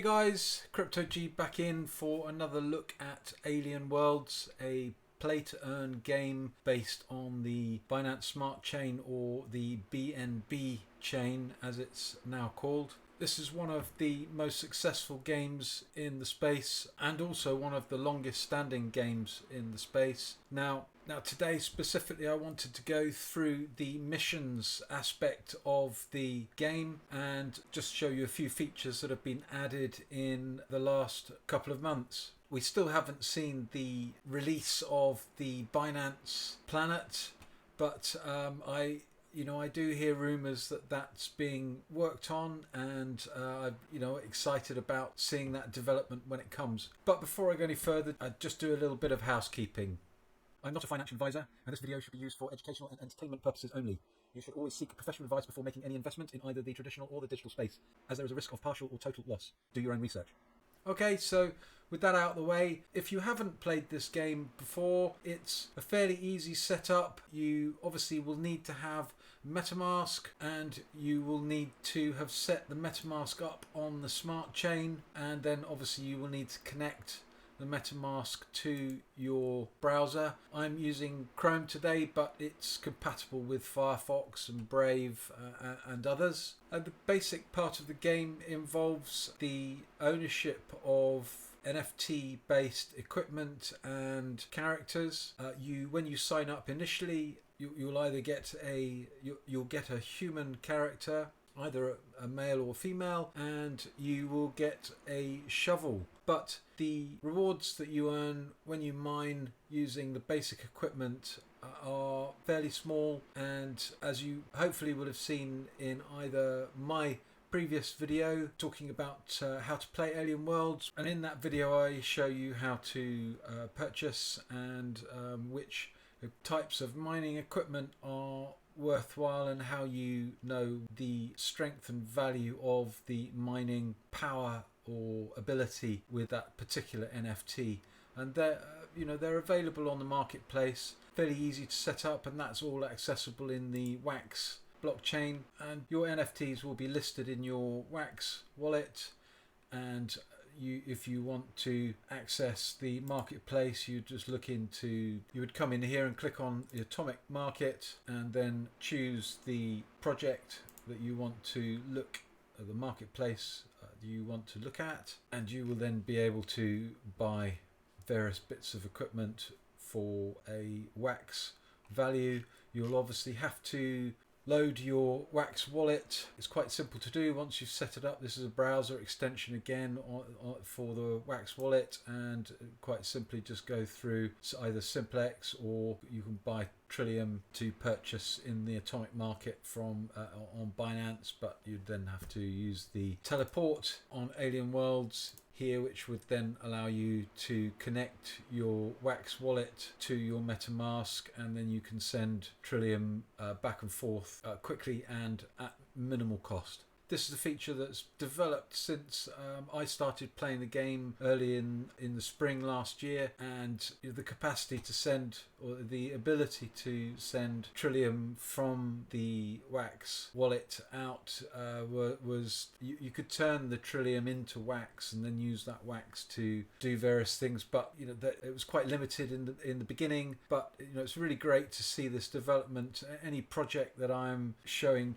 Hey guys, CrYptoG back in for another look at Alien Worlds, a play-to-earn game based on the Binance Smart Chain, or the BNB chain as it's now called. This is one of the most successful games in the space and also one of the longest standing games in the space. Now today specifically I wanted to go through the missions aspect of the game and just show you a few features that have been added in the last couple of months. We still haven't seen the release of the Binance Planet, but I do hear rumours that that's being worked on, and I'm excited about seeing that development when it comes. But before I go any further, I'd just do a little bit of housekeeping. I'm not a financial advisor, and this video should be used for educational and entertainment purposes only. You should always seek professional advice before making any investment in either the traditional or the digital space, as there is a risk of partial or total loss. Do your own research. Okay, so with that out of the way, if you haven't played this game before, it's a fairly easy setup. You obviously will need to have MetaMask, and you will need to have set the MetaMask up on the smart chain, and then obviously you will need to connect the MetaMask to your browser. I'm using Chrome today, but it's compatible with Firefox and Brave and others. The basic part of the game involves the ownership of NFT based equipment and characters. When you sign up initially, you'll either get you'll get a human character, either a male or female, and you will get a shovel. But the rewards that you earn when you mine using the basic equipment are fairly small, and as you hopefully will have seen in either my previous video talking about how to play Alien Worlds, and in that video I show you how to purchase and which types of mining equipment are worthwhile, and how you know the strength and value of the mining power or ability with that particular NFT. And they're available on the marketplace, fairly easy to set up, and that's all accessible in the Wax blockchain. And your NFTs will be listed in your Wax wallet, and if you want to access the marketplace, you would come in here and click on the atomic market, and then choose the project that you want to look at, the marketplace you want to look at, and you will then be able to buy various bits of equipment for a Wax value. You'll obviously have to load your Wax wallet. It's quite simple to do once you've set it up. This is a browser extension again for the Wax wallet, and quite simply just go through either Simplex, or you can buy Trillium to purchase in the atomic market from on Binance, but you'd then have to use the teleport on Alien Worlds here, which would then allow you to connect your Wax wallet to your MetaMask, and then you can send Trillium back and forth quickly and at minimal cost. This is a feature that's developed since I started playing the game early in the spring last year, and the capacity to send, or the ability to send Trillium from the Wax wallet out was you could turn the Trillium into Wax and then use that Wax to do various things, but it was quite limited in the beginning. But it's really great to see this development. Any project that I'm showing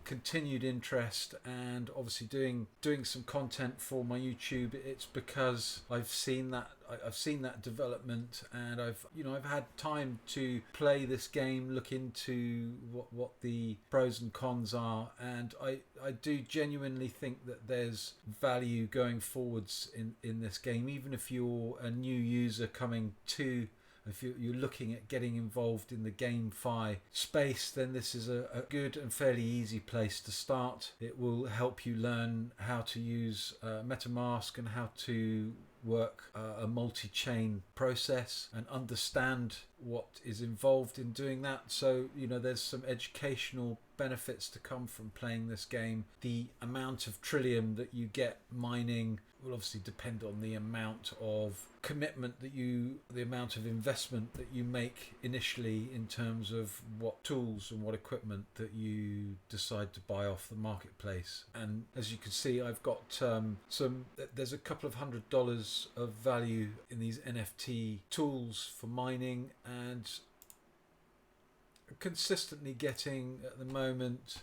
continued interest, and obviously doing some content for my YouTube, it's because I've seen that development, and I've had time to play this game, look into what the pros and cons are, and I do genuinely think that there's value going forwards in this game. Even if you're a new user coming to, if you're looking at getting involved in the GameFi space, then this is a good and fairly easy place to start. It will help you learn how to use MetaMask and how to work a multi-chain process and understand what is involved in doing that. So there's some educational benefits to come from playing this game. The amount of Trillium that you get mining will obviously depend on the amount of commitment the amount of investment that you make initially in terms of what tools and what equipment that you decide to buy off the marketplace. And as you can see, I've got there's a couple of $100 of value in these NFT tools for mining, and consistently getting at the moment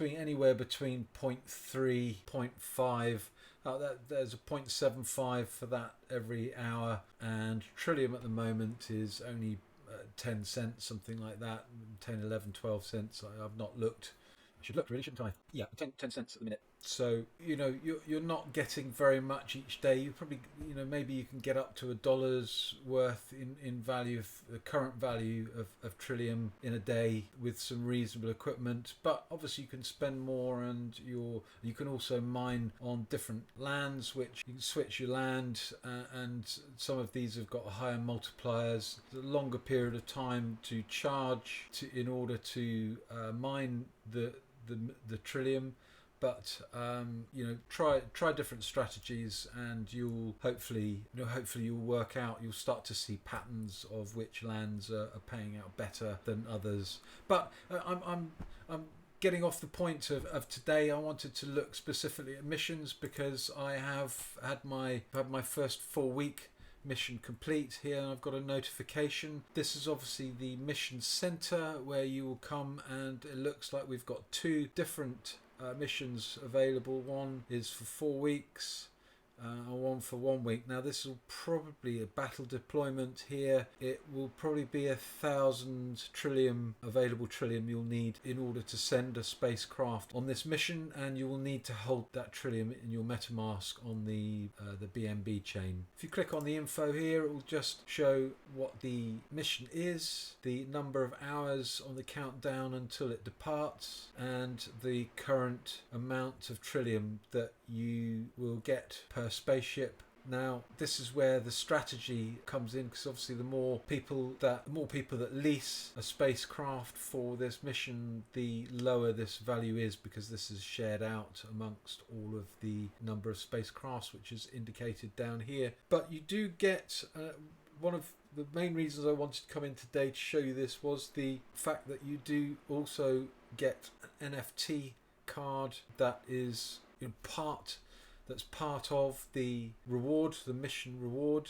anywhere between 0.3, 0.5. There's a 0.75 for that every hour, and Trillium at the moment is only 10 cents, something like that, 10, 11, 12 cents. I've not looked. I should look, really, shouldn't I? Yeah, 10 cents at the minute. So, you're not getting very much each day. You probably, maybe you can get up to $1 worth in value, of the current value of Trillium in a day with some reasonable equipment. But obviously you can spend more, and you can also mine on different lands, which you can switch your land, and some of these have got higher multipliers, a longer period of time to charge in order to mine the Trillium. But try different strategies, and you'll hopefully you'll work out. You'll start to see patterns of which lands are paying out better than others. But I'm getting off the point of today. I wanted to look specifically at missions because I have had my first 4-week mission complete here, and I've got a notification. This is obviously the mission center where you will come, and it looks like we've got 2 different missions available. One is for 4 weeks, and one for 1 week. Now this will probably a battle deployment here. It will probably be 1,000 available Trillium you'll need in order to send a spacecraft on this mission, and you will need to hold that Trillium in your MetaMask on the BNB chain. If you click on the info here, it will just show what the mission is, the number of hours on the countdown until it departs, and the current amount of Trillium that you will get per spaceship. Now this is where the strategy comes in, because obviously the more people that lease a spacecraft for this mission, the lower this value is, because this is shared out amongst all of the number of spacecrafts, which is indicated down here. But you do get one of the main reasons I wanted to come in today to show you this was the fact that you do also get an NFT card that is that's part of the reward, the mission reward.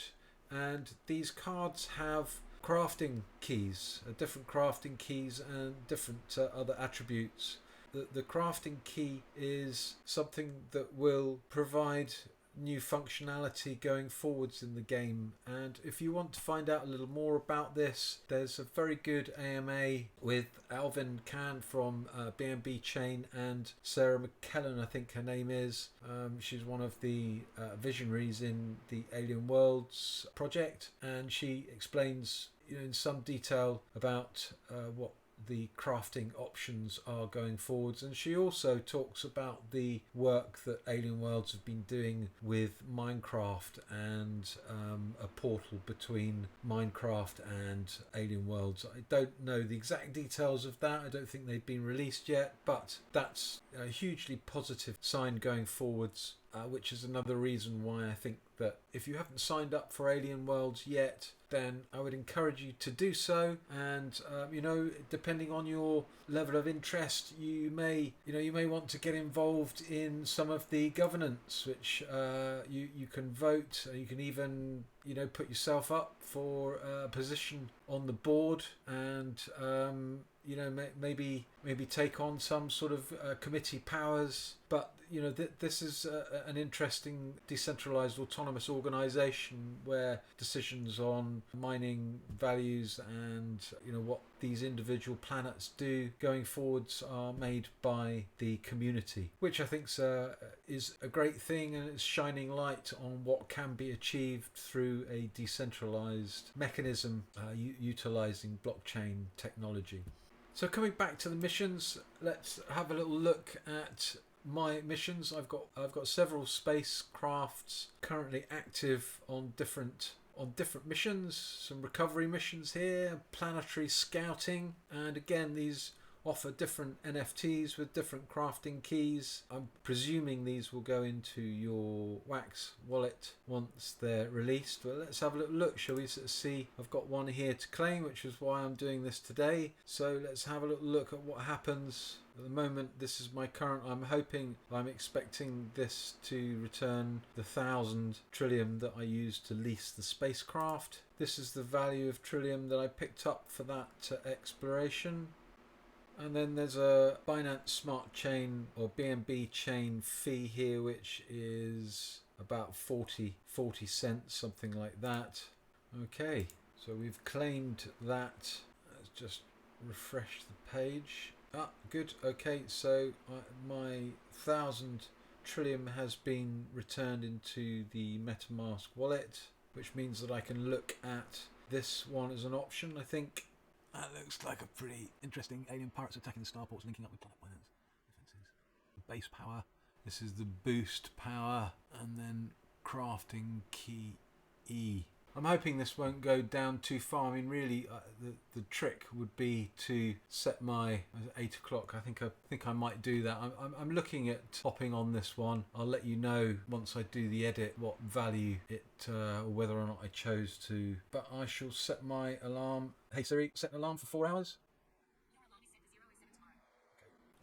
And these cards have crafting keys, different crafting keys, and different other attributes. The crafting key is something that will provide new functionality going forwards in the game. And if you want to find out a little more about this, there's a very good AMA with Alvin Can from BNB Chain, and Sarah McKellen, I think her name is. She's one of the visionaries in the Alien Worlds project, and she explains in some detail about what the crafting options are going forwards. And she also talks about the work that Alien Worlds have been doing with Minecraft, and a portal between Minecraft and Alien Worlds. I don't know the exact details of that. I don't think they've been released yet, but that's a hugely positive sign going forwards, which is another reason why I think that if you haven't signed up for Alien Worlds yet, then I would encourage you to do so. And depending on your level of interest, you may want to get involved in some of the governance, which you can vote. You can even put yourself up for a position on the board, and maybe take on some sort of committee powers. But this is an interesting decentralized autonomous organization where decisions on mining values and what these individual planets do going forwards are made by the community, which I think is a great thing, and it's shining light on what can be achieved through a decentralized mechanism utilizing blockchain technology. So coming back to the missions, let's have a little look at my missions. I've got several spacecrafts currently active on different missions. Some recovery missions here, planetary scouting, and again these offer different NFTs with different crafting keys. I'm presuming these will go into your Wax wallet once they're released. Well, let's have a little look, shall we? See, I've got one here to claim, which is why I'm doing this today. So let's have a little look at what happens. At the moment, this is my current. I'm expecting this to return the 1,000 trillium that I used to lease the spacecraft. This is the value of trillium that I picked up for that exploration. And then there's a Binance Smart Chain or BNB chain fee here, which is about 40 cents, something like that. Okay, so we've claimed that. Let's just refresh the page. Ah, good. Okay, so my 1,000 trillium has been returned into the MetaMask wallet, which means that I can look at this one as an option, I think. That looks like a pretty interesting alien pirates attacking the starports, linking up with Planet Binance defenses. The base power. This is the boost power, and then crafting key E. I'm hoping this won't go down too far. I mean, really, the trick would be to set my 8 o'clock. I think I might do that. I'm looking at hopping on this one. I'll let you know once I do the edit what value it, or whether or not I chose to. But I shall set my alarm. Hey Siri, set an alarm for 4 hours.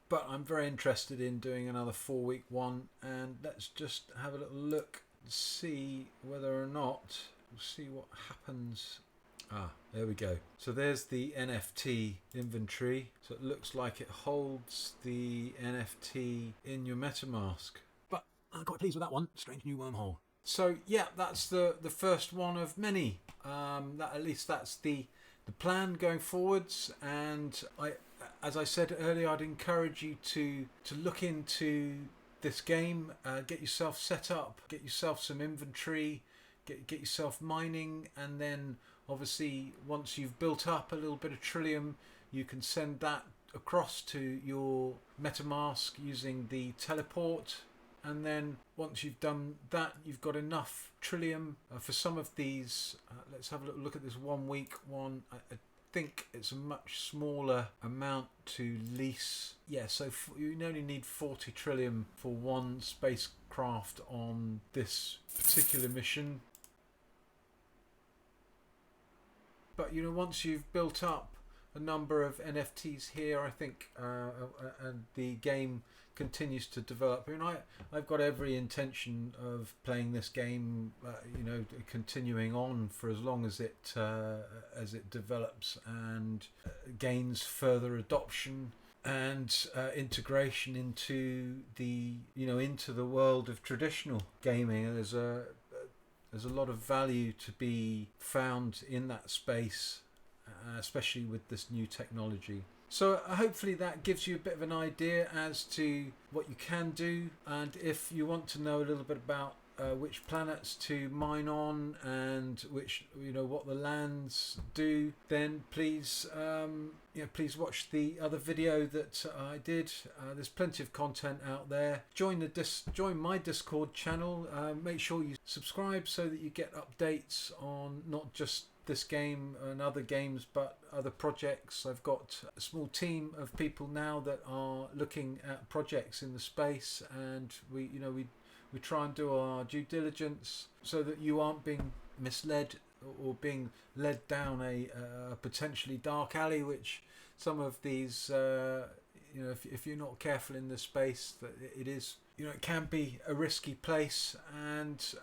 But I'm very interested in doing another 4-week one, and let's just have a little look, see whether or not. We'll see what happens. Ah, there we go. So there's the NFT inventory. So it looks like it holds the NFT in your MetaMask. But I'm quite pleased with that one. Strange new wormhole. So yeah, that's the first one of many. At least that's the plan going forwards. And as I said earlier, I'd encourage you to look into this game, get yourself set up, get yourself some inventory. Get yourself mining, and then obviously once you've built up a little bit of trillium, you can send that across to your MetaMask using the teleport, and then once you've done that, you've got enough trillium for some of these. Let's have a little look at this 1 week one. I think it's a much smaller amount to lease. Yeah, so you only need 40 trillium for one spacecraft on this particular mission. But you know, once you've built up a number of NFTs here, I think, and the game continues to develop. I mean, I've got every intention of playing this game, continuing on for as long as it develops and gains further adoption and integration into the world of traditional gaming. There's a lot of value to be found in that space, especially with this new technology. So hopefully that gives you a bit of an idea as to what you can do, and if you want to know a little bit about which planets to mine on and what the lands do, then please watch the other video that I did. There's plenty of content out there. Join my Discord channel. Make sure you subscribe so that you get updates on not just this game and other games, but other projects. I've got a small team of people now that are looking at projects in the space, and we try and do our due diligence so that you aren't being misled or being led down a potentially dark alley, which some of these, if you're not careful in this space, that it is, it can be a risky place, and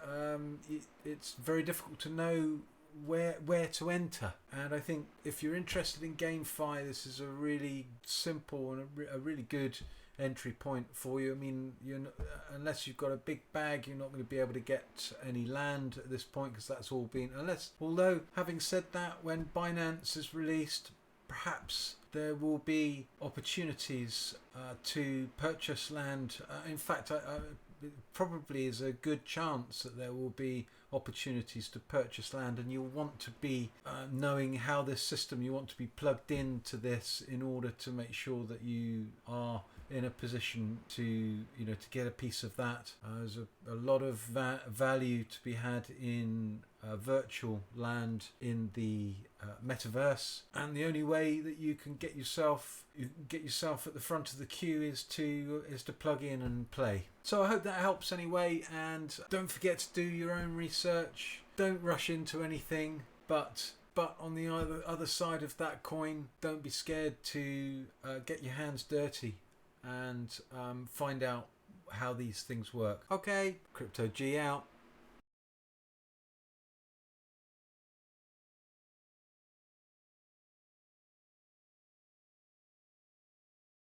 it's very difficult to know where to enter. And I think if you're interested in GameFi, this is a really simple and a really good entry point for you. I mean, unless you've got a big bag, you're not going to be able to get any land at this point, because that's all been, although having said that, when Binance is released, perhaps there will be opportunities to purchase land. In fact, it probably is a good chance that there will be opportunities to purchase land, and you'll want to be knowing how this system, you want to be plugged into this in order to make sure that you are in a position to to get a piece of that. There's a lot of value to be had in virtual land in the metaverse, and the only way that you can get yourself at the front of the queue is to plug in and play. So I hope that helps anyway, and don't forget to do your own research. Don't rush into anything, but on the other side of that coin, don't be scared to get your hands dirty and find out how these things work. Okay, Crypto G out.